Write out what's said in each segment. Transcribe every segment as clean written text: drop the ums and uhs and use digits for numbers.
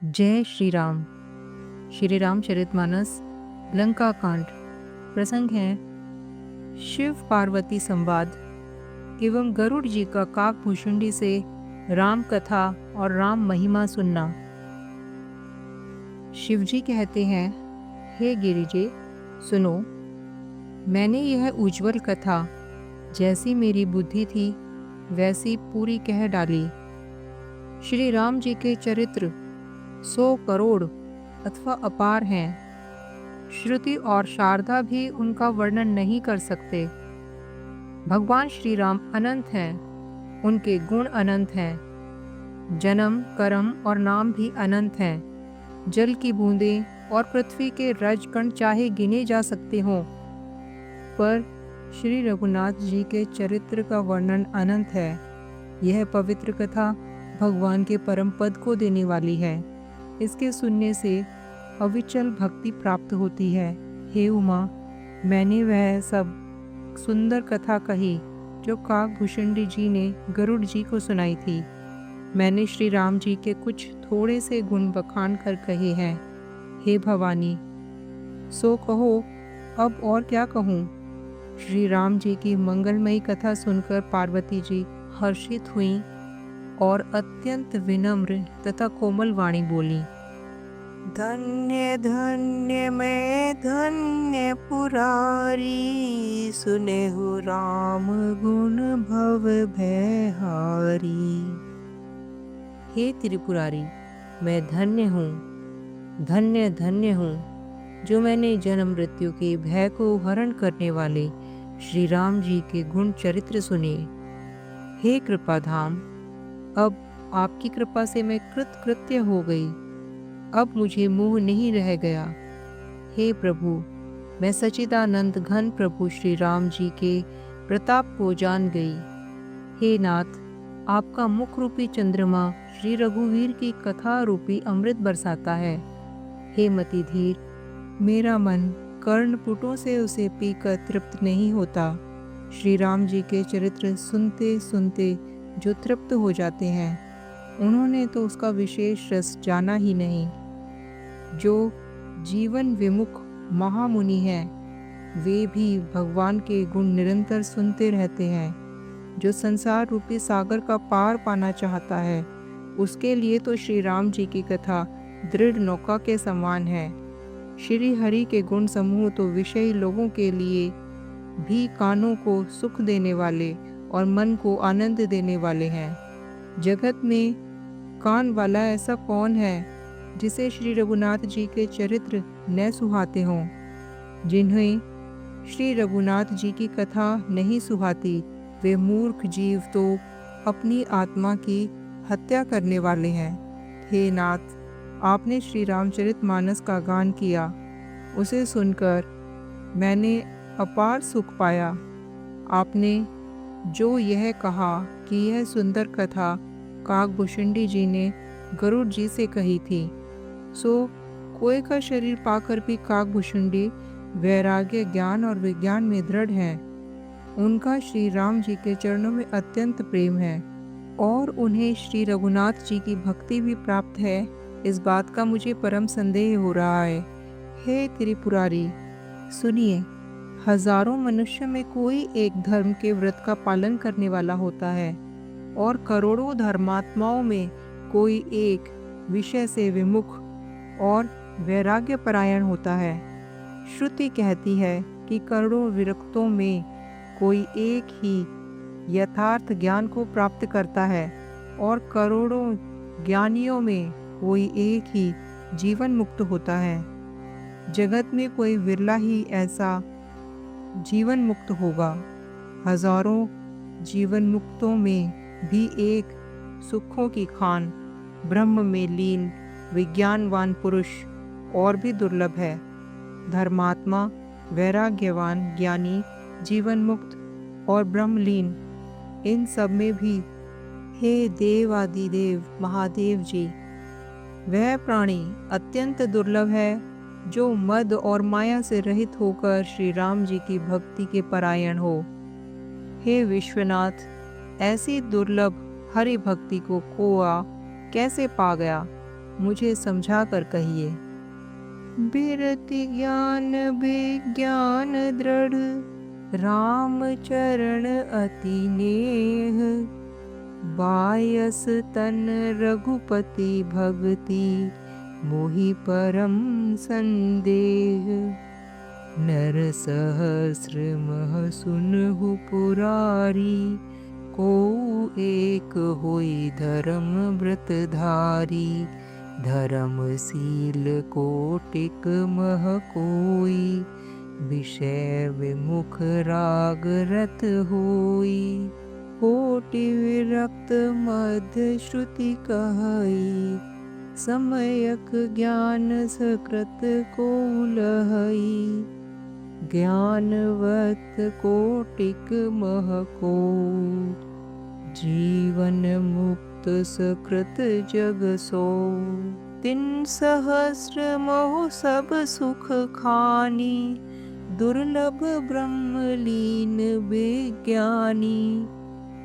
जय श्री राम। श्री रामचरितमानस लंका कांड। प्रसंग है शिव पार्वती संवाद एवं गरुड़ जी का काकभूषुंडी से राम कथा और राम महिमा सुनना। शिव जी कहते हैं, हे गिरिजे सुनो, मैंने यह उज्ज्वल कथा जैसी मेरी बुद्धि थी वैसी पूरी कह डाली। श्री राम जी के चरित्र 100 करोड़ अथवा अपार हैं। श्रुति और शारदा भी उनका वर्णन नहीं कर सकते। भगवान श्री राम अनंत हैं, उनके गुण अनंत हैं। जन्म, कर्म और नाम भी अनंत हैं। जल की बूंदें और पृथ्वी के रजकण चाहे गिने जा सकते हों, पर श्री रघुनाथ जी के चरित्र का वर्णन अनंत है। यह पवित्र कथा भगवान के परम पद को देने वाली है। इसके सुनने से अविचल भक्ति प्राप्त होती है। हे उमा, मैंने वह सब सुंदर कथा कही जो काकभूषुंडी जी ने गरुड़ जी को सुनाई थी। मैंने श्री राम जी के कुछ थोड़े से गुण बखान कर कहे हैं। हे भवानी, सो कहो, अब और क्या कहूँ। श्री राम जी की मंगलमयी कथा सुनकर पार्वती जी हर्षित हुईं और अत्यंत विनम्र तथा कोमल वाणी बोली। धन्य धन्य मैं धन्य पुरारी, सुनेहु राम गुण भव भयहारी। हे त्रिपुरारी, मैं धन्य हूँ, धन्य धन्य हूँ जो मैंने जन्म मृत्यु के भय को हरण करने वाले श्री राम जी के गुण चरित्र सुने। हे कृपाधाम, अब आपकी कृपा से मैं कृतकृत्य हो गई। अब मुझे मोह नहीं रह गया। हे प्रभु, मैं सच्चिदानंद घन प्रभु श्री राम जी के प्रताप को जान गई। हे नाथ, आपका मुख रूपी चंद्रमा श्री रघुवीर की कथा रूपी अमृत बरसाता है। हे मतिधीर, मेरा मन कर्णपुटों से उसे पीकर तृप्त नहीं होता। श्री राम जी के चरित्र सुनते सुनते जो तृप्त हो जाते हैं, उन्होंने तो उसका विशेष रस जाना ही नहीं। जो जीवन विमुख महामुनि हैं, वे भी भगवान के गुण निरंतर सुनते रहते हैं। जो संसार रूपी सागर का पार पाना चाहता है, उसके लिए तो श्री राम जी की कथा दृढ़ नौका के समान है। श्री हरि के गुण समूह तो विषयी लोगों के लिए भी कानों को सुख देने वाले और मन को आनंद देने वाले हैं। जगत में कान वाला ऐसा कौन है जिसे श्री रघुनाथ जी के चरित्र न सुहाते हों। जिन्हें श्री रघुनाथ जी की कथा नहीं सुहाती, वे मूर्ख जीव तो अपनी आत्मा की हत्या करने वाले हैं। हे नाथ, आपने श्री रामचरितमानस का गान किया, उसे सुनकर मैंने अपार सुख पाया। आपने जो यह कहा कि यह सुंदर कथा काकभूषुंडी जी ने गरुड़ जी से कही थी, सो कोय का शरीर पाकर भी काकभूषुंडी वैराग्य, ज्ञान और विज्ञान में दृढ़ हैं। उनका श्री राम जी के चरणों में अत्यंत प्रेम है और उन्हें श्री रघुनाथ जी की भक्ति भी प्राप्त है। इस बात का मुझे परम संदेह हो रहा है। हे त्रिपुरारी, सुनिए, हजारों मनुष्य में कोई एक धर्म के व्रत का पालन करने वाला होता है और करोड़ों धर्मात्माओं में कोई एक विषय से विमुख और वैराग्य परायण होता है। श्रुति कहती है कि करोड़ों विरक्तों में कोई एक ही यथार्थ ज्ञान को प्राप्त करता है और करोड़ों ज्ञानियों में कोई एक ही जीवन मुक्त होता है। जगत में कोई विरला ही ऐसा जीवन मुक्त होगा। हजारों जीवन मुक्तों में भी एक सुखों की खान, ब्रह्म में लीन विज्ञानवान पुरुष और भी दुर्लभ है। धर्मात्मा, वैराग्यवान, ज्ञानी, जीवन मुक्त और ब्रह्मलीन, इन सब में भी हे देवादिदेव महादेव जी, वह प्राणी अत्यंत दुर्लभ है जो मद और माया से रहित होकर श्री राम जी की भक्ति के परायण हो। हे विश्वनाथ, ऐसी दुर्लभ हरि भक्ति को कोआ कैसे पा गया। मुझे समझा कर कहिए। बिरति ज्ञान विज्ञान दृढ़, राम चरण अति नेह। बायस तन रघुपति भगति, मोहि परम संदेह। नर सहस्र मह सुनहु पुरारी, को एक होई धर्म व्रत धारी। धर्मशील कोटिक मह कोई, विषय विमुख राग रत होई। कोटि विरक्त मध्य श्रुति कहई, समयक ज्ञान सकृत को लहई। ज्ञानवत कोटिक मह को, जीवन मुक्त सकृत जग सो। तिन सहस्र मोह सब सुख खानी, दुर्लभ ब्रह्मलीन विज्ञानी।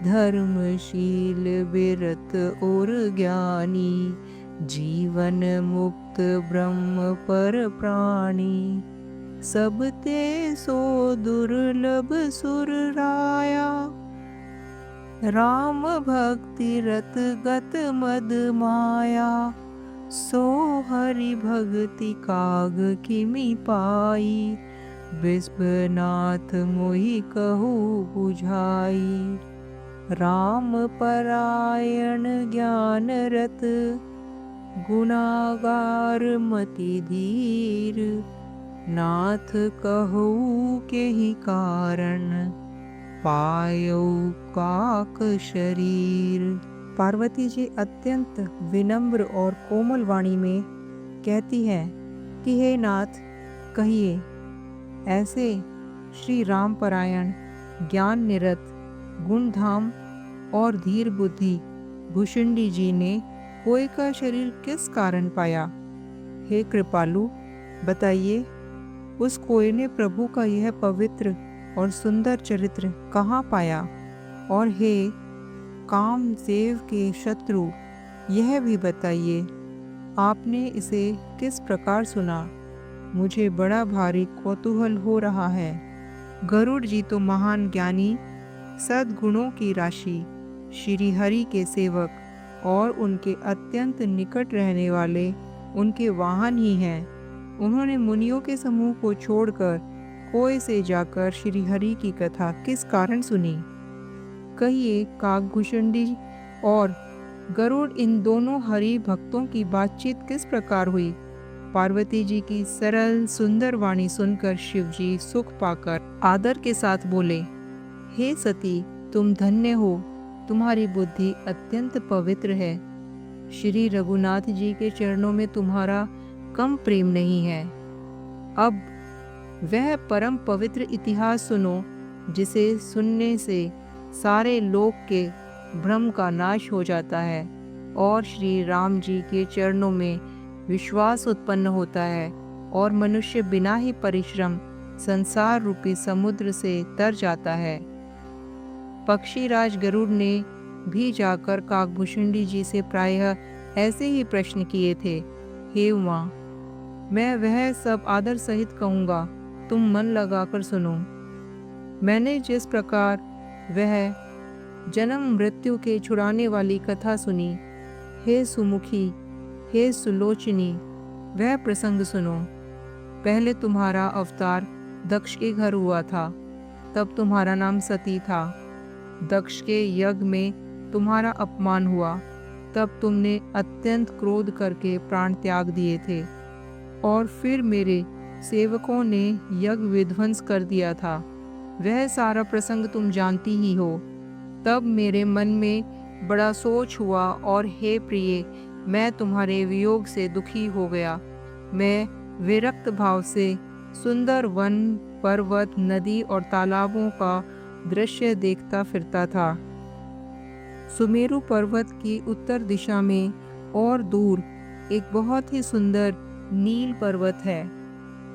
धर्मशील विरत और ज्ञानी, जीवन मुक्त ब्रह्म पर प्राणी। सब ते सो दुर्लभ सुर राया, राम भक्ति रत गत मद माया। सो हरि भक्ति काग किमि पाई, विश्वनाथ मोहि कहु बुझाई। राम परायण ज्ञान रत, गुणागार मति धीर। नाथ कहु के ही कारण, पायो काक शरीर। पार्वती जी अत्यंत विनम्र और कोमल वाणी में कहती हैं कि हे नाथ, कहिए ऐसे श्री राम परायण, ज्ञान निरत, गुणधाम और धीर बुद्धि भुषुंडी जी ने कोय का शरीर किस कारण पाया? हे कृपालु, बताइए उस कोय ने प्रभु का यह पवित्र और सुंदर चरित्र कहाँ पाया? और हे कामदेव के शत्रु, यह भी बताइए आपने इसे किस प्रकार सुना? मुझे बड़ा भारी कौतूहल हो रहा है। गरुड़ जी तो महान ज्ञानी, सद्गुणों की राशि, श्री हरि के सेवक और उनके अत्यंत निकट रहने वाले उनके वाहन ही हैं। उन्होंने मुनियों के समूह को छोड़कर कोय से जाकर श्री हरि की कथा किस कारण सुनी? कहिए काकभूषुंडी और गरुड़, इन दोनों हरि भक्तों की बातचीत किस प्रकार हुई? पार्वती जी की सरल सुंदर वाणी सुनकर शिव जी सुख पाकर आदर के साथ बोले, हे सती, तुम धन्य हो, तुम्हारी बुद्धि अत्यंत पवित्र है। श्री रघुनाथ जी के चरणों में तुम्हारा कम प्रेम नहीं है। अब वह परम पवित्र इतिहास सुनो, जिसे सुनने से सारे लोक के भ्रम का नाश हो जाता है और श्री राम जी के चरणों में विश्वास उत्पन्न होता है और मनुष्य बिना ही परिश्रम संसार रूपी समुद्र से तर जाता है। पक्षीराज गरुड़ ने भी जाकर काकभूषुंडी जी से प्रायः ऐसे ही प्रश्न किए थे। हे उमा, मैं वह सब आदर सहित कहूँगा, तुम मन लगाकर सुनो। मैंने जिस प्रकार वह जन्म मृत्यु के छुड़ाने वाली कथा सुनी, हे सुमुखी, हे सुलोचनी, वह प्रसंग सुनो। पहले तुम्हारा अवतार दक्ष के घर हुआ था, तब तुम्हारा नाम सती था। दक्ष के यज्ञ में तुम्हारा अपमान हुआ, तब तुमने अत्यंत क्रोध करके प्राण त्याग दिए थे। और फिर मेरे सेवकों ने यज्ञ विध्वंस कर दिया था। वह सारा प्रसंग तुम जानती ही हो। तब मेरे मन में बड़ा सोच हुआ और हे प्रिय, मैं तुम्हारे वियोग से दुखी हो गया। मैं विरक्त भाव से सुंदर वन, पर्वत, नदी और तालाबों का दृश्य देखता फिरता था। सुमेरु पर्वत की उत्तर दिशा में और दूर एक बहुत ही सुंदर नील पर्वत है।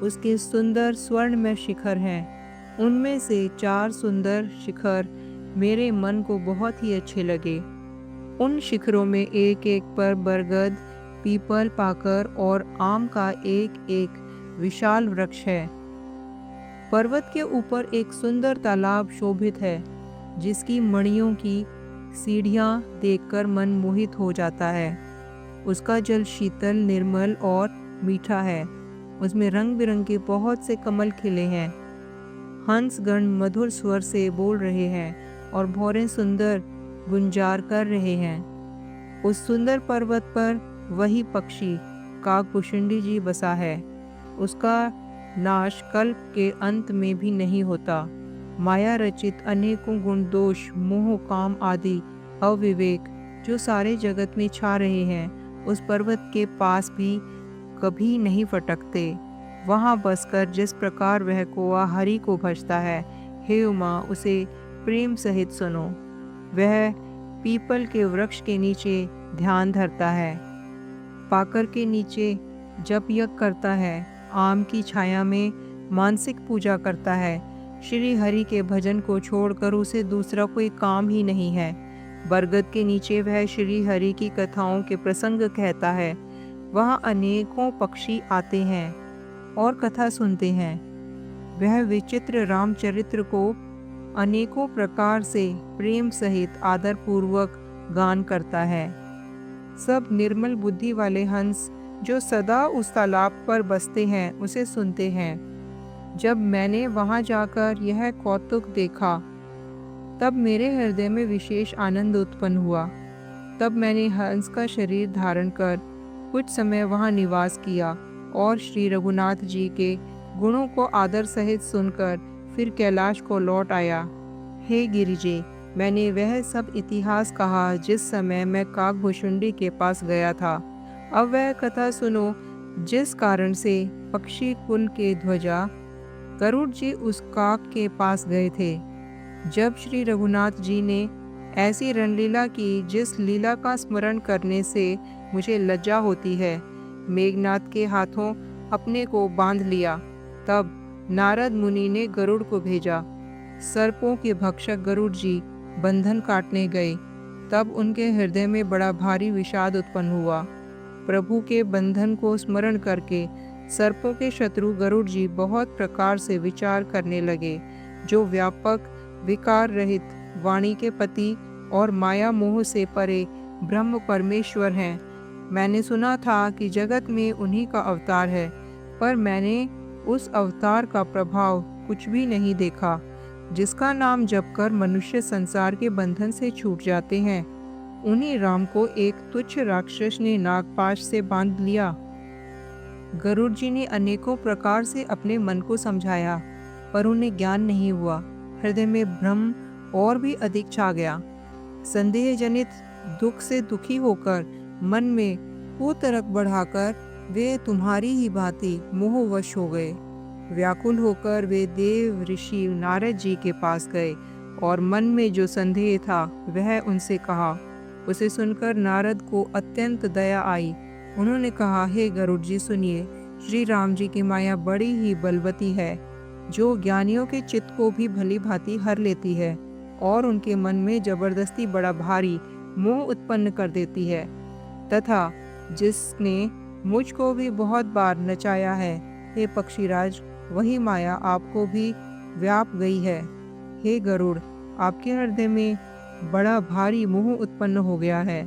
उसके सुंदर स्वर्ण में शिखर हैं। उनमें से 4 सुंदर शिखर मेरे मन को बहुत ही अच्छे लगे। उन शिखरों में एक एक पर बरगद पीपल, पाकर और आम का एक एक विशाल वृक्ष है। पर्वत के ऊपर एक सुंदर तालाब शोभित है, जिसकी मणियों की सीढ़ियां देखकर मन मोहित हो जाता है। उसका जल शीतल, निर्मल और मीठा है। उसमें रंग बिरंगे बहुत से कमल खिले हैं। हंसगण मधुर स्वर से बोल रहे हैं और भौरें सुंदर गुंजार कर रहे हैं। उस सुंदर पर्वत पर वही पक्षी काकभूषुंडी जी बसा है। उसका नाश कल्प के अंत में भी नहीं होता। माया रचित अनेकों गुण, दोष, मोह, काम आदि अविवेक जो सारे जगत में छा रहे हैं, उस पर्वत के पास भी कभी नहीं फटकते। वहां बसकर जिस प्रकार वह कोआ हरि को भजता है, हे उमा, उसे प्रेम सहित सुनो। वह पीपल के वृक्ष के नीचे ध्यान धरता है, पाकर के नीचे जप यज्ञ करता है, आम की छाया में मानसिक पूजा करता है। श्री हरि के भजन को छोड़कर उसे दूसरा कोई काम ही नहीं है। बरगद के नीचे वह श्री हरि की कथाओं के प्रसंग कहता है। वहाँ अनेकों पक्षी आते हैं और कथा सुनते हैं। वह विचित्र रामचरित्र को अनेकों प्रकार से प्रेम सहित आदर पूर्वक गान करता है। सब निर्मल बुद्धि वाले हंस जो सदा उस तालाब पर बसते हैं, उसे सुनते हैं। जब मैंने वहां जाकर यह कौतुक देखा, तब मेरे हृदय में विशेष आनंद उत्पन्न हुआ। तब मैंने हंस का शरीर धारण कर कुछ समय वहां निवास किया और श्री रघुनाथ जी के गुणों को आदर सहित सुनकर फिर कैलाश को लौट आया। हे गिरिजे, मैंने वह सब इतिहास कहा जिस समय मैं काकभूषुंडी के पास गया था। अब वह कथा सुनो जिस कारण से पक्षी कुल के ध्वजा गरुड़ जी उस काक के पास गए थे। जब श्री रघुनाथ जी ने ऐसी रणलीला की जिस लीला का स्मरण करने से मुझे लज्जा होती है, मेघनाथ के हाथों अपने को बांध लिया। तब नारद मुनि ने गरुड़ को भेजा। सर्पों के भक्षक गरुड़ जी बंधन काटने गए। तब उनके हृदय में बड़ा भारी विषाद उत्पन्न हुआ। प्रभु के बंधन को स्मरण करके सर्पों के शत्रु गरुड़ जी बहुत प्रकार से विचार करने लगे। जो व्यापक, विकार रहित, वाणी के पति और माया मोह से परे ब्रह्म परमेश्वर हैं। मैंने सुना था कि जगत में उन्हीं का अवतार है, पर मैंने उस अवतार का प्रभाव कुछ भी नहीं देखा। जिसका नाम जपकर मनुष्य संसार के बंधन से छूट जाते हैं, उन्हीं राम को एक तुच्छ राक्षस ने नागपाश से बांध लिया। गरुड़ जी ने अनेकों प्रकार से अपने मन को समझाया, पर उन्हें ज्ञान नहीं हुआ। हृदय में भ्रम और भी अधिक छा गया। संदेह जनित दुख से दुखी होकर मन में कुतर्क बढ़ाकर वे तुम्हारी ही भांति मोहवश हो गए। व्याकुल होकर वे देव ऋषि नारद जी के पास गए और मन में जो संदेह था वह उनसे कहा। उसे सुनकर नारद को अत्यंत दया आई। उन्होंने कहा, हे गरुड़ जी, सुनिए, श्री राम जी की माया बड़ी ही बलवती है, जो ज्ञानियों के चित्त को भी भली भांति हर लेती है और उनके मन में जबरदस्ती बड़ा भारी मोह उत्पन्न कर देती है, तथा जिसने मुझको भी बहुत बार नचाया है, हे पक्षीराज, वही माया आपको भी व्याप गई है। हे गरुड़, आपके हृदय में बड़ा भारी मोह उत्पन्न हो गया है।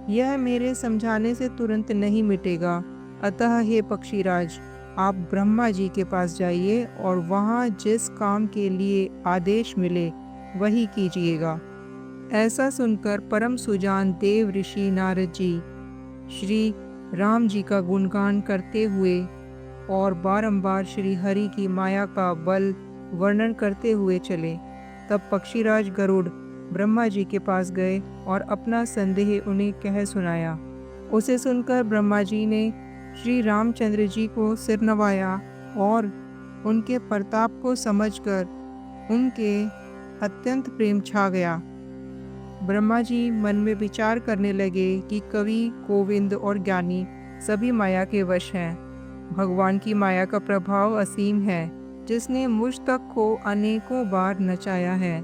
यह मेरे समझाने से तुरंत नहीं मिटेगा। अतः हे पक्षीराज, आप ब्रह्मा जी के पास जाइए और वहाँ जिस काम के लिए आदेश मिले वही कीजिएगा। ऐसा सुनकर परम सुजान देव ऋषि नारद जी श्री राम जी का गुणगान करते हुए और बारंबार श्री हरि की माया का बल वर्णन करते हुए चले। तब पक्षीराज गरुड़ ब्रह्मा जी के पास गए और अपना संदेह उन्हें कह सुनाया। उसे सुनकर ब्रह्मा जी ने श्री रामचंद्र जी को सिर नवाया और उनके प्रताप को समझकर उनके अत्यंत प्रेम छा गया। ब्रह्मा जी मन में विचार करने लगे कि कवि, गोविंद और ज्ञानी सभी माया के वश हैं। भगवान की माया का प्रभाव असीम है, जिसने मुझ तक को अनेकों बार नचाया है।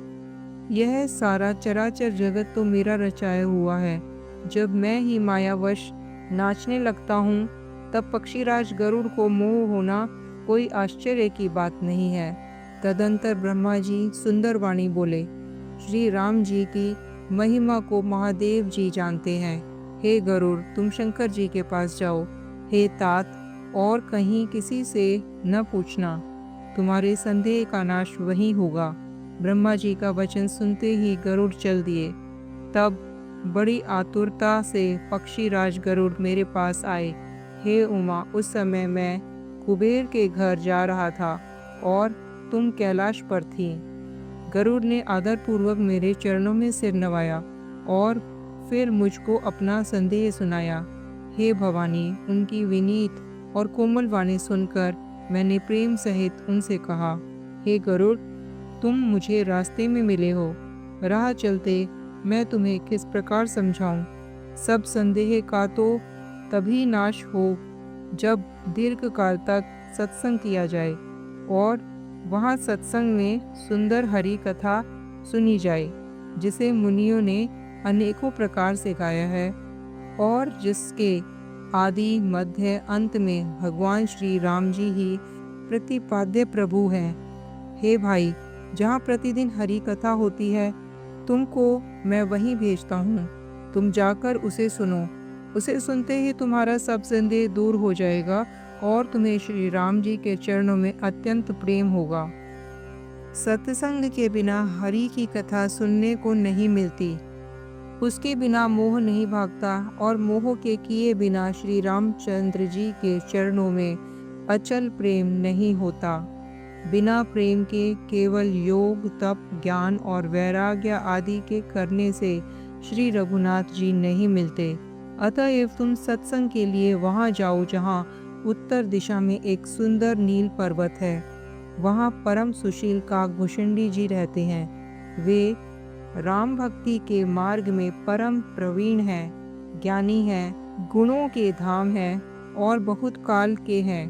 यह सारा चराचर जगत तो मेरा रचाया हुआ है। जब मैं ही मायावश नाचने लगता हूँ, तब पक्षीराज गरुड़ को मोह होना कोई आश्चर्य की बात नहीं है। तदंतर ब्रह्मा जी सुंदर वाणी बोले, श्री राम जी की महिमा को महादेव जी जानते हैं। हे गरुड़, तुम शंकर जी के पास जाओ। हे तात, और कहीं किसी से न पूछना, तुम्हारे संदेह का नाश वहीं होगा। ब्रह्मा जी का वचन सुनते ही गरुड़ चल दिए। तब बड़ी आतुरता से पक्षीराज गरुड़ मेरे पास आए। हे उमा, उस समय मैं कुबेर के घर जा रहा था और तुम कैलाश पर थी। गरुड़ ने आदरपूर्वक मेरे चरणों में सिर नवाया और फिर मुझको अपना संदेह सुनाया। हे भवानी, उनकी विनीत और कोमल वाणी सुनकर मैंने प्रेम सहित उनसे कहा, हे गरुड़, तुम मुझे रास्ते में मिले हो, राह चलते मैं तुम्हें किस प्रकार समझाऊं। सब संदेह का तो तभी नाश हो जब दीर्घ काल तक सत्संग किया जाए और वहाँ सत्संग में सुंदर हरि कथा सुनी जाए, जिसे मुनियों ने अनेकों प्रकार से गाया है और जिसके आदि मध्य अंत में भगवान श्री राम जी ही प्रतिपाद्य प्रभु हैं। हे भाई, जहाँ प्रतिदिन हरि कथा होती है, तुमको मैं वहीं भेजता हूँ। तुम जाकर उसे सुनो। उसे सुनते ही तुम्हारा सब संदेह दूर हो जाएगा और तुम्हें श्री राम जी के चरणों में अत्यंत प्रेम होगा। सत्संग के बिना हरि की कथा सुनने को नहीं मिलती। उसके बिना मोह नहीं भागता और मोह के किए बिना श्री रामचंद्र जी के चरणों में अचल प्रेम नहीं होता। बिना प्रेम के केवल योग, तप, ज्ञान और वैराग्य आदि के करने से श्री रघुनाथ जी नहीं मिलते। अतएव तुम सत्संग के लिए वहाँ जाओ जहाँ उत्तर दिशा में एक सुंदर नील पर्वत है। वहाँ परम सुशील काकभूषणी जी रहते हैं। वे राम भक्ति के मार्ग में परम प्रवीण हैं, ज्ञानी हैं, गुणों के धाम हैं और बहुत काल के हैं।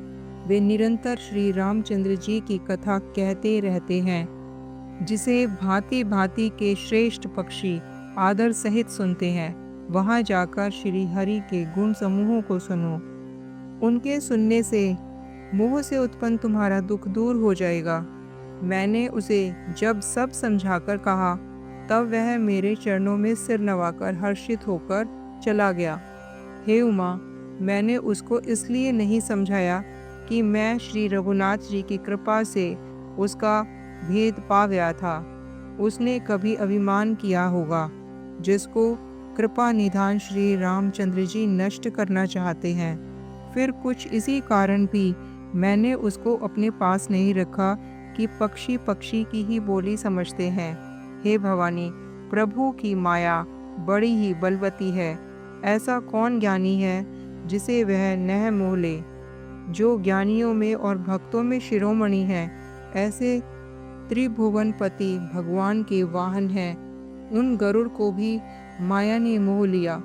वे निरंतर श्री रामचंद्र जी की कथा कहते रहते हैं, जिसे भांति भांति के श्रेष्ठ पक्षी आदर सहित सुनते हैं। वहां जाकर श्री हरि के गुण समूहों को सुनो। उनके सुनने से मोह से उत्पन्न तुम्हारा दुख दूर हो जाएगा। मैंने उसे जब सब समझाकर कहा, तब वह मेरे चरणों में सिर नवाकर हर्षित होकर चला गया। हे उमा, मैंने उसको इसलिए नहीं समझाया कि मैं श्री रघुनाथ जी की कृपा से उसका भेद पा गया था। उसने कभी अभिमान किया होगा, जिसको कृपा निधान श्री रामचंद्र जी नष्ट करना चाहते हैं। फिर कुछ इसी कारण भी मैंने उसको अपने पास नहीं रखा कि पक्षी पक्षी की ही बोली समझते हैं। हे भवानी, प्रभु की माया बड़ी ही बलवती है। ऐसा कौन ज्ञानी है जिसे वह न मोह ले। जो ज्ञानियों में और भक्तों में शिरोमणि हैं, ऐसे त्रिभुवनपति भगवान के वाहन हैं। उन गरुड़ को भी माया ने मोह लिया।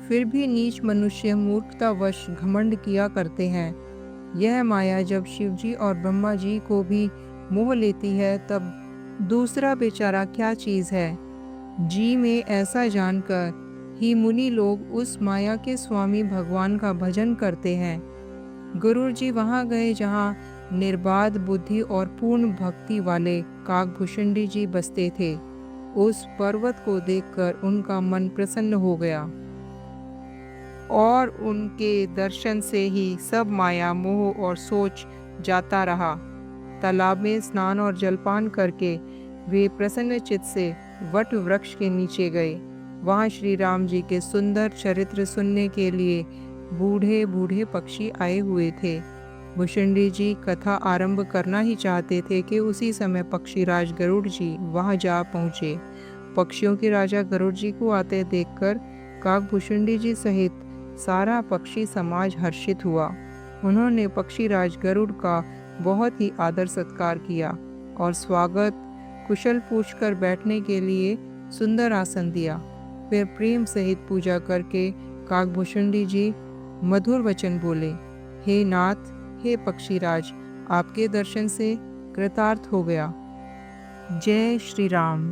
फिर भी नीच मनुष्य मूर्खतावश घमंड किया करते हैं। यह माया जब शिवजी और ब्रह्मा जी को भी मोह लेती है, तब दूसरा बेचारा क्या चीज़ है। जी में ऐसा जानकर ही मुनि लोग उस माया के स्वामी भगवान का भजन करते हैं। गुरु जी वहाँ गए जहाँ निर्बाध बुद्धि और पूर्ण भक्ति वाले काकभूषणी जी बसते थे। उस पर्वत को देखकर उनका मन प्रसन्न हो गया और उनके दर्शन से ही सब माया, मोह और सोच जाता रहा। तालाब में स्नान और जलपान करके वे प्रसन्न चित्त से वट वृक्ष के नीचे गए। वहाँ श्री राम जी के सुंदर चरित्र सुनने के लिए बूढ़े बूढ़े पक्षी आए हुए थे। भूषणी जी कथा आरंभ करना ही चाहते थे कि उसी समय पक्षीराज गरुड़ जी वहां जा पहुंचे। पक्षियों के राजा गरुड़ जी को आते देखकर काकभूषणी जी सहित सारा पक्षी समाज हर्षित हुआ। उन्होंने पक्षीराज गरुड़ का बहुत ही आदर सत्कार किया और स्वागत कुशल पूछकर बैठने के लिए सुंदर आसन दिया। फिर प्रेम सहित पूजा करके काकभूषणी जी मधुर वचन बोले, हे नाथ, हे पक्षीराज, आपके दर्शन से कृतार्थ हो गया। जय श्री राम।